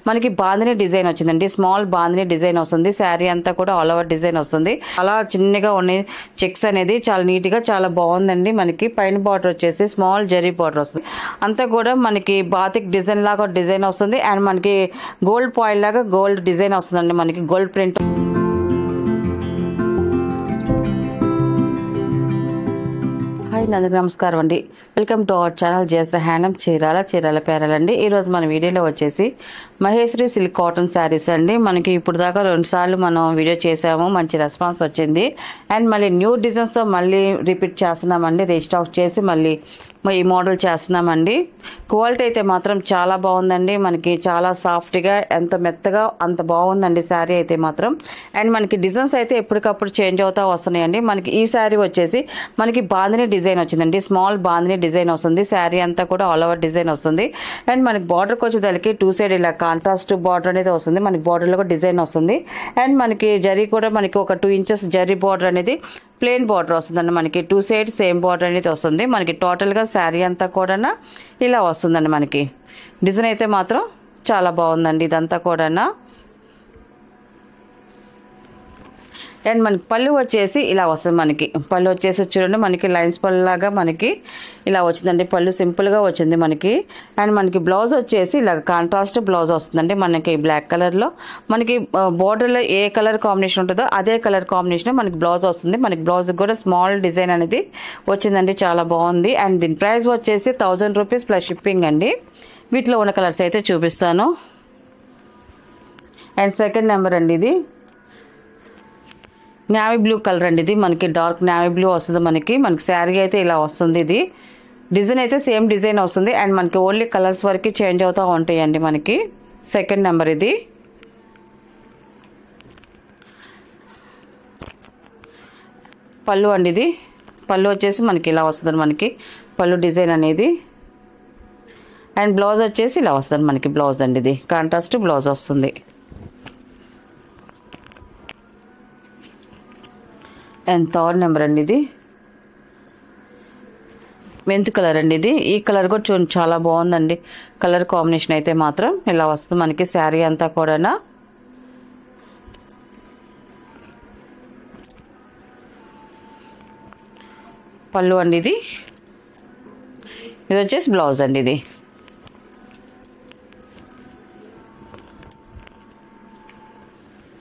మనకి బాందిని డిజైన్ వచ్చిందండి. Small bandhani design వస్తుంది. శారీ అంతా కూడా ఆల్ ఓవర్ డిజైన్ వస్తుంది. అలా చిన్నగా ఉన్న చెక్స్ అనేది చాలా నీట్ గా చాలా బాగుందండి. మనకి పైన బార్డర్ వచ్చేసి స్మాల్ జరీ బార్డర్ వస్తుంది. అంతా కూడా మనకి బాతిక్ డిజైన్ లాగా డిజైన్ వస్తుంది. అండ్ మనకి గోల్డ్ పాయిల్ లాగా గోల్డ్ డిజైన్ వస్తుందండి. మనకి గోల్డ్ ప్రింట్. హాయ్ అందరికీ నమస్కారం అండి. Welcome to our channel JSR handloom Chirala పేరాలండి. ఈరోజు మన వీడియోలో వచ్చేసి మహేశ్వరి సిల్క్ కాటన్ శారీస్ అండి. మనకి ఇప్పుడు దాకా 2 సార్లు మనం వీడియో చేసాము, మంచి రెస్పాన్స్ వచ్చింది. అండ్ మళ్ళీ న్యూ డిజైన్స్తో మళ్ళీ రిపీట్ చేస్తున్నామండి. రీస్టాక్ చేసి మళ్ళీ ఈ మోడల్ చేస్తున్నామండి. క్వాలిటీ అయితే మాత్రం చాలా బాగుందండి. మనకి చాలా సాఫ్ట్గా ఎంత మెత్తగా అంత బాగుందండి శారీ అయితే మాత్రం. అండ్ మనకి డిజైన్స్ అయితే ఎప్పటికప్పుడు చేంజ్ అవుతా వస్తున్నాయండి. మనకి ఈ శారీ వచ్చేసి మనకి బాందిని డిజైన్ వచ్చిందండి. స్మాల్ బాందిని డిజైన్ వస్తుంది. శారీ అంతా కూడా ఆల్ ఓవర్ డిజైన్ వస్తుంది. అండ్ మనకి బార్డర్కి వచ్చేదానికి 2 సైడ్ ఇలా కాంట్రాస్ట్ బార్డర్ అనేది వస్తుంది. మనకి బార్డర్లో కూడా డిజైన్ వస్తుంది. అండ్ మనకి జరీ కూడా మనకి ఒక 2 ఇంచెస్ జరీ బార్డర్ అనేది ప్లెయిన్ బార్డర్ వస్తుందండి. మనకి 2 సైడ్ సేమ్ బార్డర్ అనేది వస్తుంది. మనకి టోటల్గా శారీ అంతా కూడా ఇలా వస్తుందండి. మనకి డిజైన్ అయితే మాత్రం చాలా బాగుందండి. ఇదంతా కూడా అండ్ మనకి పళ్ళు వచ్చేసి ఇలా వస్తుంది. మనకి పళ్ళు వచ్చేసి చూడండి, మనకి లైన్స్ పళ్ళు లాగా మనకి ఇలా వచ్చిందండి. పళ్ళు సింపుల్గా వచ్చింది మనకి. అండ్ మనకి బ్లౌజ్ వచ్చేసి ఇలా కాంట్రాస్ట్ బ్లౌజ్ వస్తుందండి. మనకి బ్లాక్ కలర్లో మనకి బోర్డర్లో ఏ కలర్ కాంబినేషన్ ఉంటుందో అదే కలర్ కాంబినేషన్ మనకి బ్లౌజ్ వస్తుంది. మనకి బ్లౌజ్ కూడా స్మాల్ డిజైన్ అనేది వచ్చిందండి. చాలా బాగుంది. అండ్ దీని ప్రైస్ వచ్చేసి 1000 రూపీస్ ప్లస్ షిప్పింగ్ అండి. వీటిలో ఉన్న కలర్స్ అయితే చూపిస్తాను. అండ్ సెకండ్ నెంబర్ అండి, ఇది నేవీ బ్లూ కలర్ అండి. ఇది మనకి డార్క్ నేవీ బ్లూ వస్తుంది. మనకి శారీ అయితే ఇలా వస్తుంది. ఇది డిజైన్ అయితే సేమ్ డిజైన్ వస్తుంది. అండ్ మనకి ఓన్లీ కలర్స్ వరకు చేంజ్ అవుతూ ఉంటాయండి. మనకి సెకండ్ నెంబర్ ఇది. పళ్ళు అండి, ఇది పళ్ళు వచ్చేసి మనకి ఇలా వస్తుంది. మనకి పళ్ళు డిజైన్ అనేది. అండ్ బ్లౌజ్ వచ్చేసి ఇలా వస్తుంది. మనకి బ్లౌజ్ అండి, ఇది కాంట్రాస్ట్ బ్లౌజ్ వస్తుంది. అండ్ థర్డ్ నెంబర్ అండి, ఇది మెంతు కలర్ అండి. ఇది ఈ కలర్ కూడా చూడండి చాలా బాగుందండి. కలర్ కాంబినేషన్ అయితే మాత్రం ఇలా వస్తుంది. మనకి శారీ అంతా కూడా పళ్ళు అండి, ఇది వచ్చేసి బ్లౌజ్ అండి. ఇది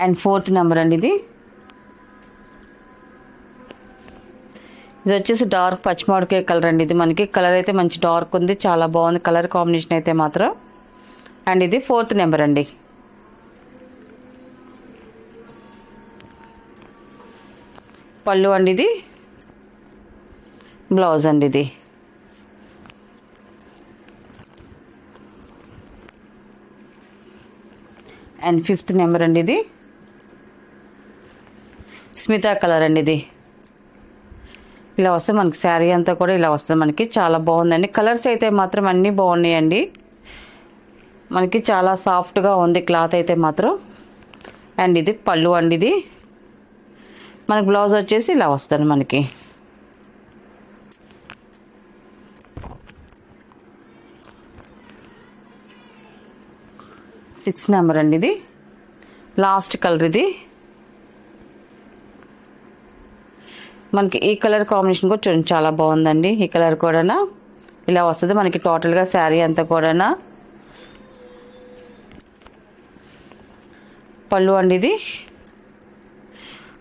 అండ్ ఫోర్త్ నెంబర్ అండి, ఇది వచ్చేసి డార్క్ పచ్చిమామిడికాయ కలర్ అండి. ఇది మనకి కలర్ అయితే మంచి డార్క్ ఉంది, చాలా బాగుంది కలర్ కాంబినేషన్ అయితే మాత్రం. అండ్ ఇది ఫోర్త్ నెంబర్ అండి. పళ్ళు అండి, ఇది బ్లౌజ్ అండి. ఇది అండ్ ఫిఫ్త్ నెంబర్ అండి, ఇది స్మితా కలర్ అండి. ఇది ఇలా వస్తే మనకి శారీ అంతా కూడా ఇలా వస్తుంది. మనకి చాలా బాగుందండి. కలర్స్ అయితే మాత్రం అన్నీ బాగున్నాయండి. మనకి చాలా సాఫ్ట్గా ఉంది క్లాత్ అయితే మాత్రం. అండ్ ఇది పళ్ళు అండి. ఇది మనకి బ్లౌజ్ వచ్చేసి ఇలా వస్తుంది. మనకి 6 నెంబర్ అండి. ఇది లాస్ట్ కలర్. ఇది మనకి ఈ కలర్ కాంబినేషన్ కూడా చూడండి చాలా బాగుందండి. ఈ కలర్ కూడా ఇలా వస్తుంది. మనకి టోటల్గా శారీ అంతా కూడా పళ్ళు అండి. ఇది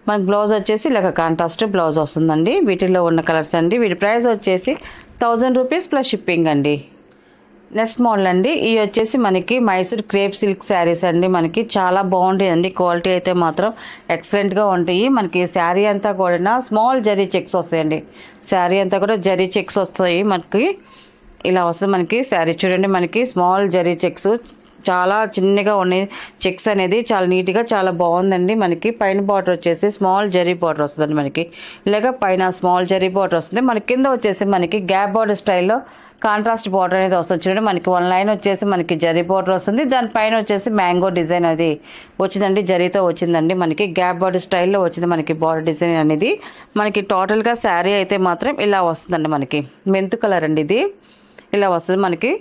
మనకి బ్లౌజ్ వచ్చేసి ఇలా కాంట్రాస్ట్ బ్లౌజ్ వస్తుందండి. వీటిల్లో ఉన్న కలర్స్ అండి. వీటి ప్రైస్ వచ్చేసి 1000 రూపీస్ ప్లస్ షిప్పింగ్ అండి. నెక్స్ట్ మోడల్ అండి, ఇవి వచ్చేసి మనకి మైసూర్ క్రేప్ సిల్క్ శారీస్ అండి. మనకి చాలా బాగుంటాయండి. క్వాలిటీ అయితే మాత్రం ఎక్సలెంట్గా ఉంటాయి. మనకి శారీ అంతా కూడా స్మాల్ జరీ చెక్స్ వస్తాయండి. శారీ అంతా కూడా జరీ చెక్స్ వస్తాయి. మనకి ఇలా వస్తుంది. మనకి శారీ చూడండి, మనకి స్మాల్ జరీ చెక్స్ చాలా చిన్నగా ఉన్నాయి. చెక్స్ అనేది చాలా నీట్గా చాలా బాగుందండి. మనకి పైన బార్డర్ వచ్చేసి స్మాల్ జరీ బార్డర్ వస్తుందండి. మనకి ఇలాగ పైన స్మాల్ జరీ బార్డర్ వస్తుంది. మనకి కింద వచ్చేసి మనకి గ్యాప్ బార్డర్ స్టైల్లో కాంట్రాస్ట్ బార్డర్ అనేది వస్తుంది. చూడండి మనకి 1 లైన్ వచ్చేసి మనకి జరీ బార్డర్ వస్తుంది. దానిపైన వచ్చేసి మ్యాంగో డిజైన్ అది వచ్చిందండి. జరీతో వచ్చిందండి. మనకి గ్యాప్ బార్డర్ స్టైల్లో వచ్చింది మనకి బార్డర్ డిజైన్ అనేది. మనకి టోటల్గా శారీ అయితే మాత్రం ఇలా వస్తుందండి. మనకి మెంతు కలర్ అండి. ఇది ఇలా వస్తుంది. మనకి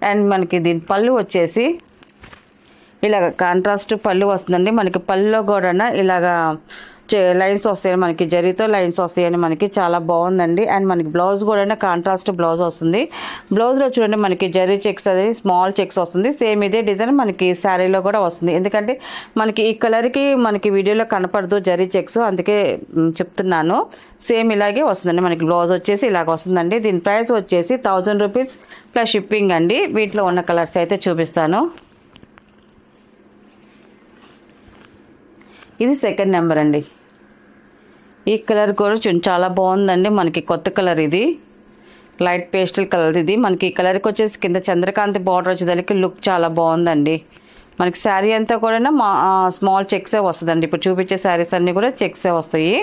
అండ్ మనకి దీని పళ్ళు వచ్చేసి ఇలాగ కాంట్రాస్ట్ పళ్ళు వస్తుందండి. మనకి పళ్ళులో కూడా ఇలాగా లైన్స్ వస్తాయి, మనకి జరీతో లైన్స్ వస్తాయని మనకి చాలా బాగుందండి. అండ్ మనకి బ్లౌజ్ కూడా కాంట్రాస్ట్ బ్లౌజ్ వస్తుంది. బ్లౌజ్లో చూడండి మనకి జరీ చెక్స్ అనేది స్మాల్ చెక్స్ వస్తుంది. సేమ్ ఇదే డిజైన్ మనకి శారీలో కూడా వస్తుంది. ఎందుకంటే మనకి ఈ కలర్కి మనకి వీడియోలో కనపడదు జరీ చెక్స్, అందుకే చెప్తున్నాను. సేమ్ ఇలాగే వస్తుందండి. మనకి బ్లౌజ్ వచ్చేసి ఇలాగ వస్తుందండి. దీని ప్రైస్ వచ్చేసి 1000 రూపీస్ ప్లస్ షిప్పింగ్ అండి. వీటిలో ఉన్న కలర్స్ అయితే చూపిస్తాను. ఇది సెకండ్ నెంబర్ అండి. ఈ కలర్ కూడా చాలా బాగుందండి. మనకి కొత్త కలర్, ఇది లైట్ పేస్టల్ కలర్. ఇది మనకి ఈ కలర్కి వచ్చేసి కింద చంద్రకాంతి బార్డర్ వచ్చేదానికి లుక్ చాలా బాగుందండి. మనకి శారీ అంతా కూడా స్మాల్ చెక్సే వస్తుందండి. ఇప్పుడు చూపించే శారీస్ అన్నీ కూడా చెక్సే వస్తాయి.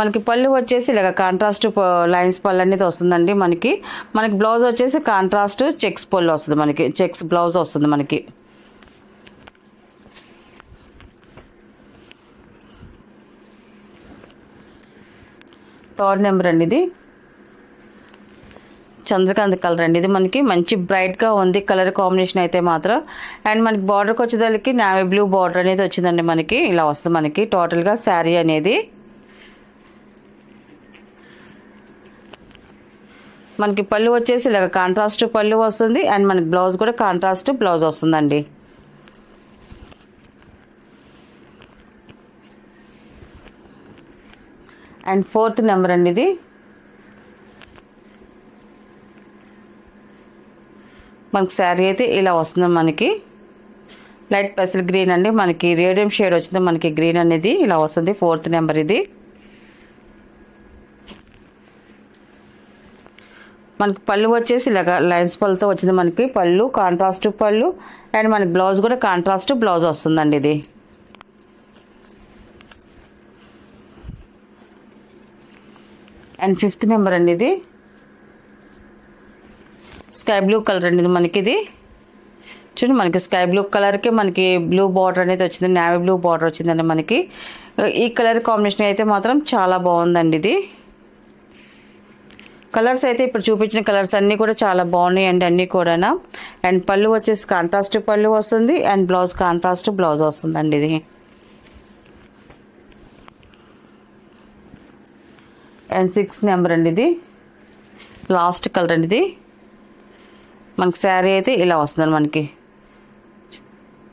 మనకి పళ్ళు వచ్చేసి ఇలాగ కాంట్రాస్ట్ లైన్స్ పళ్ళు అనేది వస్తుందండి. మనకి బ్లౌజ్ వచ్చేసి కాంట్రాస్ట్ చెక్స్ పళ్ళు వస్తుంది. మనకి చెక్స్ బ్లౌజ్ వస్తుంది. మనకి థర్డ్ నెంబర్ అండి. ఇది చంద్రకాంత్ కలర్ అండి. ఇది మనకి మంచి బ్రైట్గా ఉంది కలర్ కాంబినేషన్ అయితే మాత్రం. అండ్ మనకి బార్డర్కి వచ్చేదానికి నావీ బ్లూ బార్డర్ అనేది వచ్చిందండి. మనకి ఇలా వస్తుంది మనకి టోటల్గా శారీ అనేది. మనకి పళ్ళు వచ్చేసి ఇలాగ కాంట్రాస్ట్ పళ్ళు వస్తుంది. అండ్ మనకి బ్లౌజ్ కూడా కాంట్రాస్ట్ బ్లౌజ్ వస్తుందండి. అండ్ ఫోర్త్ నెంబర్ అండి. ఇది మనకి శారీ అయితే ఇలా వస్తుంది. మనకి లైట్ పెసల్ గ్రీన్ అండి. మనకి రేడియం షేడ్ వచ్చింది. మనకి గ్రీన్ అనేది ఇలా వస్తుంది. ఫోర్త్ నెంబర్ ఇది. మనకి పళ్ళు వచ్చేసి ఇలాగ లైన్స్ పళ్ళతో వచ్చింది. మనకి పళ్ళు కాంట్రాస్ట్ పళ్ళు. అండ్ మనకి బ్లౌజ్ కూడా కాంట్రాస్ట్ బ్లౌజ్ వస్తుందండి. ఇది అండ్ ఫిఫ్త్ నెంబర్ అండి. ఇది స్కై బ్లూ కలర్ అండి. మనకి ఇది చూడండి మనకి స్కై బ్లూ కలర్కి మనకి బ్లూ బార్డర్ అనేది వచ్చింది. నావీ బ్లూ బార్డర్ వచ్చిందండి. మనకి ఈ కలర్ కాంబినేషన్ అయితే మాత్రం చాలా బాగుందండి. ఇది కలర్స్ అయితే ఇప్పుడు చూపించిన కలర్స్ అన్నీ కూడా చాలా బాగున్నాయండి అన్నీ కూడా. అండ్ పళ్ళు వచ్చేసి కాంట్రాస్ట్ పళ్ళు వస్తుంది. అండ్ బ్లౌజ్ కాంట్రాస్ట్ బ్లౌజ్ వస్తుందండి. ఇది అండ్ 6th నెంబర్ అండి. ఇది లాస్ట్ కలర్ అండి. ఇది మనకి శారీ అయితే ఇలా వస్తుందండి. మనకి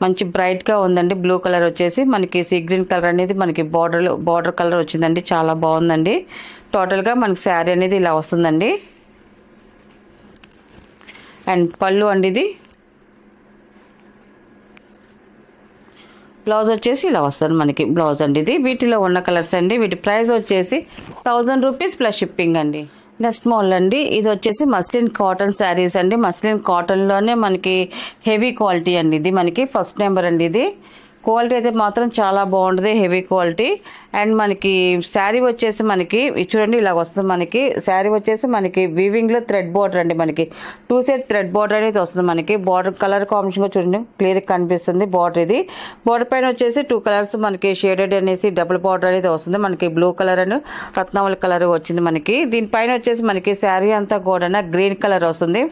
మంచి బ్రైట్గా ఉందండి. బ్లూ కలర్ వచ్చేసి మనకి సీ గ్రీన్ కలర్ అనేది మనకి బార్డర్ కలర్ వచ్చిందండి. చాలా బాగుందండి. టోటల్గా మనకి శారీ అనేది ఇలా వస్తుందండి. అండ్ పళ్ళు అండి. ఇది బ్లౌజ్ వచ్చేసి ఇలా వస్తుంది మనకి బ్లౌజ్ అండి. ఇది వీటిలో ఉన్న కలర్స్ అండి. వీటి ప్రైస్ వచ్చేసి 1000 రూపీస్ ప్లస్ షిప్పింగ్ అండి. నెక్స్ట్ మోడల్ అండి. ఇది వచ్చేసి మస్లిన్ కాటన్ శారీస్ అండి. మస్లిన్ కాటన్లోనే మనకి హెవీ క్వాలిటీ అండి. ఇది మనకి ఫస్ట్ నెంబర్ అండి. ఇది క్వాలిటీ అయితే మాత్రం చాలా బాగుంటుంది, హెవీ క్వాలిటీ. అండ్ మనకి శారీ వచ్చేసి మనకి చూడండి ఇలా వస్తుంది. మనకి శారీ వచ్చేసి మనకి వీవింగ్లో థ్రెడ్ బార్డర్ అండి. మనకి 2 సైడ్ థ్రెడ్ బార్డర్ అనేది వస్తుంది. మనకి బార్డర్ కలర్ కాంబినేషన్ చూడండి క్లియర్గా కనిపిస్తుంది బార్డర్. ఇది బార్డర్ పైన వచ్చేసి 2 కలర్స్ మనకి షేడెడ్ అనేసి డబుల్ బార్డర్ అనేది వస్తుంది. మనకి బ్లూ కలర్ అండ్ రత్నావళి కలర్ వచ్చింది. మనకి దీనిపైన వచ్చేసి మనకి శారీ అంతా కూడా గ్రీన్ కలర్ వస్తుంది.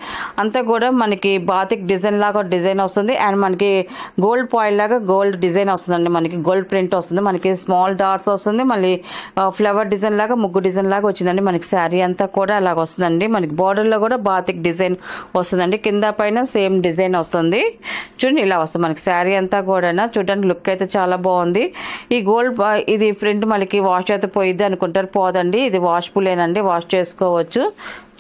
అంతా కూడా మనకి బాతిక్ డిజైన్ లాగా డిజైన్ వస్తుంది. అండ్ మనకి గోల్డ్ పాయిల్ లాగా గోల్డ్ డిజైన్ వస్తుందండి. మనకి గోల్డ్ ప్రింట్ వస్తుంది. మనకి స్మాల్ డాట్స్ వస్తుంది. మళ్ళీ ఫ్లవర్ డిజైన్ లాగా ముగ్గు డిజైన్ లాగా వచ్చిందండి. మనకి శారీ అంతా కూడా అలాగ వస్తుందండి. మనకి బార్డర్ లో కూడా బాతిక్ డిజైన్ వస్తుందండి. కింద పైన సేమ్ డిజైన్ వస్తుంది. చూడండి ఇలా వస్తుంది మనకి శారీ అంతా కూడా. చూడడానికి లుక్ అయితే చాలా బాగుంది. ఈ గోల్డ్ ఇది ఫ్రంట్ మనకి వాష్ అయితే పోయిద్ది అనుకుంటారు, పోదండి. ఇది వాష్ఫుల్లేనండి, వాష్ చేసుకోవచ్చు.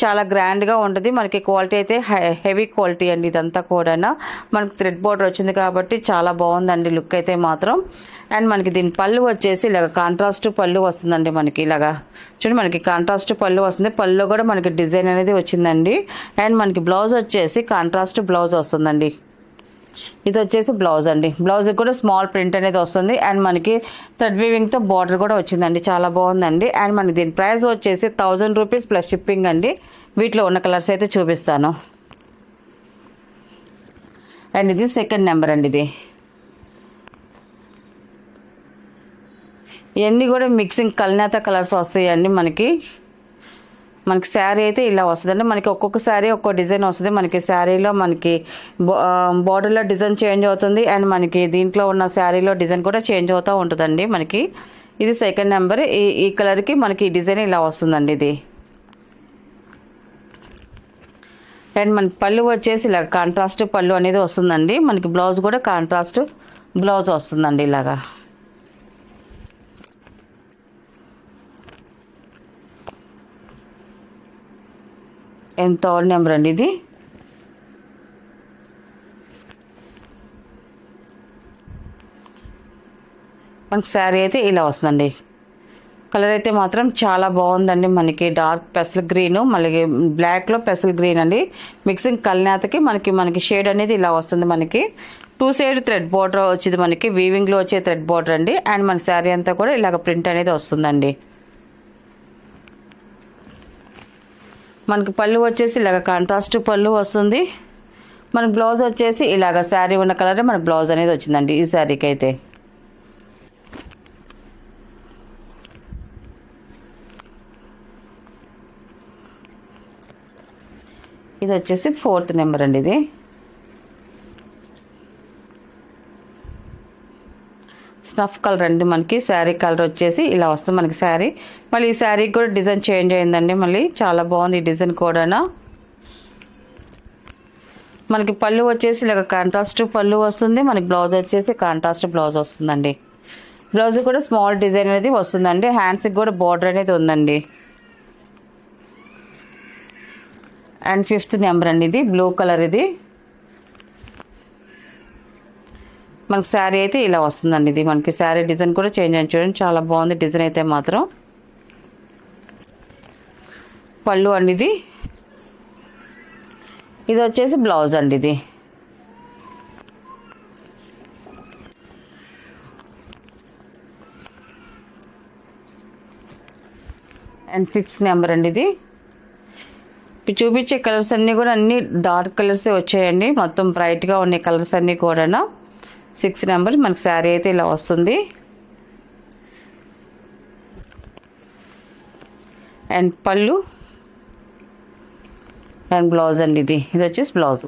చాలా గ్రాండ్గా ఉంటుంది. మనకి క్వాలిటీ అయితే హెవీ క్వాలిటీ అండి. ఇదంతా కూడా మనకి థ్రెడ్ బార్డర్ వచ్చింది కాబట్టి చాలా బాగుందండి లుక్ అయితే మాత్రం. అండ్ మనకి దీని పళ్ళు వచ్చేసి ఇలాగ కాంట్రాస్ట్ పళ్ళు వస్తుందండి. మనకి ఇలాగా చూడండి మనకి కాంట్రాస్ట్ పళ్ళు వస్తుంది. పళ్ళు కూడా మనకి డిజైన్ అనేది వచ్చిందండి. అండ్ మనకి బ్లౌజ్ వచ్చేసి కాంట్రాస్ట్ బ్లౌజ్ వస్తుందండి. ఇది వచ్చేసి బ్లౌజ్ అండి. బ్లౌజ్ కూడా స్మాల్ ప్రింట్ అనేది వస్తుంది. అండ్ మనకి థ్రెడ్ వీవింగ్తో బార్డర్ కూడా వచ్చిందండి. చాలా బాగుందండి. అండ్ మనకి దీని ప్రైస్ వచ్చేసి 1000 రూపీస్ ప్లస్ షిప్పింగ్ అండి. వీటిలో ఉన్న కలర్స్ అయితే చూపిస్తాను. అండ్ ఇది సెకండ్ నెంబర్ అండి. ఇది ఇవన్నీ కూడా మిక్సింగ్ కల్నేత కలర్స్ వస్తాయండి. మనకి మనకి శారీ అయితే ఇలా వస్తుందండి. మనకి ఒక్కొక్క శారీ ఒక్కో డిజైన్ వస్తుంది. మనకి శారీలో మనకి బార్డర్లో డిజైన్ చేంజ్ అవుతుంది. అండ్ మనకి దీంట్లో ఉన్న శారీలో డిజైన్ కూడా చేంజ్ అవుతూ ఉంటుందండి. మనకి ఇది సెకండ్ నెంబర్. ఈ కలర్కి మనకి డిజైన్ ఇలా వస్తుందండి ఇది. అండ్ మన పళ్ళు వచ్చేసి ఇలా కాంట్రాస్ట్ పళ్ళు అనేది వస్తుందండి. మనకి బ్లౌజ్ కూడా కాంట్రాస్ట్ బ్లౌజ్ వస్తుందండి ఇలాగా. అండ్ థర్డ్ నెంబర్ అండి ఇది. మనకి శారీ అయితే ఇలా వస్తుందండి. కలర్ అయితే మాత్రం చాలా బాగుందండి. మనకి డార్క్ పెసల్ గ్రీన్, మళ్ళీ బ్లాక్లో పెసల్ గ్రీన్ అండి. మిక్సింగ్ కల్నేతకి మనకి షేడ్ అనేది ఇలా వస్తుంది. మనకి 2 సైడ్ థ్రెడ్ బార్డర్ వచ్చింది. మనకి వీవింగ్లో వచ్చే థ్రెడ్ బార్డర్ అండి. అండ్ మన శారీ అంతా కూడా ఇలాగ ప్రింట్ అనేది వస్తుందండి. మనకి పళ్ళు వచ్చేసి ఇలాగ కాంట్రాస్ట్ పళ్ళు వస్తుంది. మన బ్లౌజ్ వచ్చేసి ఇలాగ శారీ ఉన్న కలర్ మన బ్లౌజ్ అనేది వచ్చిందండి ఈ శారీకి అయితే. ఇది వచ్చేసి 4th నెంబర్ అండి. ఇది స్నఫ్ కలర్ అండి. మనకి శారీ కలర్ వచ్చేసి ఇలా వస్తుంది మనకి శారీ. మళ్ళీ ఈ శారీకి కూడా డిజైన్ చేంజ్ అయిందండి. మళ్ళీ చాలా బాగుంది ఈ డిజైన్ కూడా. మనకి పళ్ళు వచ్చేసి ఇలాగ కాంట్రాస్ట్ పళ్ళు వస్తుంది. మనకి బ్లౌజ్ వచ్చేసి కాంట్రాస్ట్ బ్లౌజ్ వస్తుందండి. బ్లౌజ్ కూడా స్మాల్ డిజైన్ అనేది వస్తుందండి. హ్యాండ్స్కి కూడా బార్డర్ అనేది ఉందండి. అండ్ 5th నెంబర్ అండి. ఇది బ్లూ కలర్. ఇది మనకి శారీ అయితే ఇలా వస్తుందండి. ఇది మనకి శారీ డిజైన్ కూడా చేంజ్ అయింది చూడండి. చాలా బాగుంది డిజైన్ అయితే మాత్రం. పళ్ళు అండి ఇది. ఇది వచ్చేసి బ్లౌజ్ అండి. ఇది అండ్ 6th నెంబర్ అండి. ఇది చూపించే కలర్స్ అన్నీ కూడా అన్ని డార్క్ కలర్సే వచ్చాయండి. మొత్తం బ్రైట్గా ఉన్నాయి కలర్స్ అన్నీ కూడా. 6th నెంబర్ మనకి శారీ అయితే ఇలా వస్తుంది. అండ్ పళ్ళు అండ్ బ్లౌజ్ అండి. ఇది వచ్చేసి బ్లౌజ్.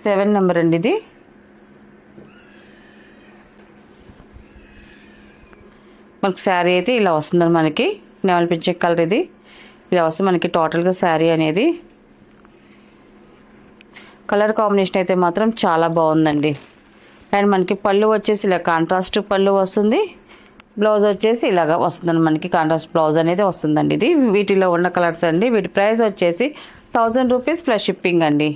7 నెంబర్ అండి. ఇది మనకి శారీ అయితే ఇలా వస్తుందండి. మనకి నెమలి పింఛ కలర్ ఇది ఇలా వస్తుంది మనకి టోటల్గా శారీ అనేది. కలర్ కాంబినేషన్ అయితే మాత్రం చాలా బాగుందండి. అండ్ మనకి పళ్ళు వచ్చేసి ఇలా కాంట్రాస్ట్ పళ్ళు వస్తుంది. బ్లౌజ్ వచ్చేసి ఇలాగా వస్తుందండి. మనకి కాంట్రాస్ట్ బ్లౌజ్ అనేది వస్తుందండి. ఇది వీటిలో ఉన్న కలర్స్ అండి. వీటి ప్రైస్ వచ్చేసి 1000 రూపీస్ ప్లస్ షిప్పింగ్ అండి.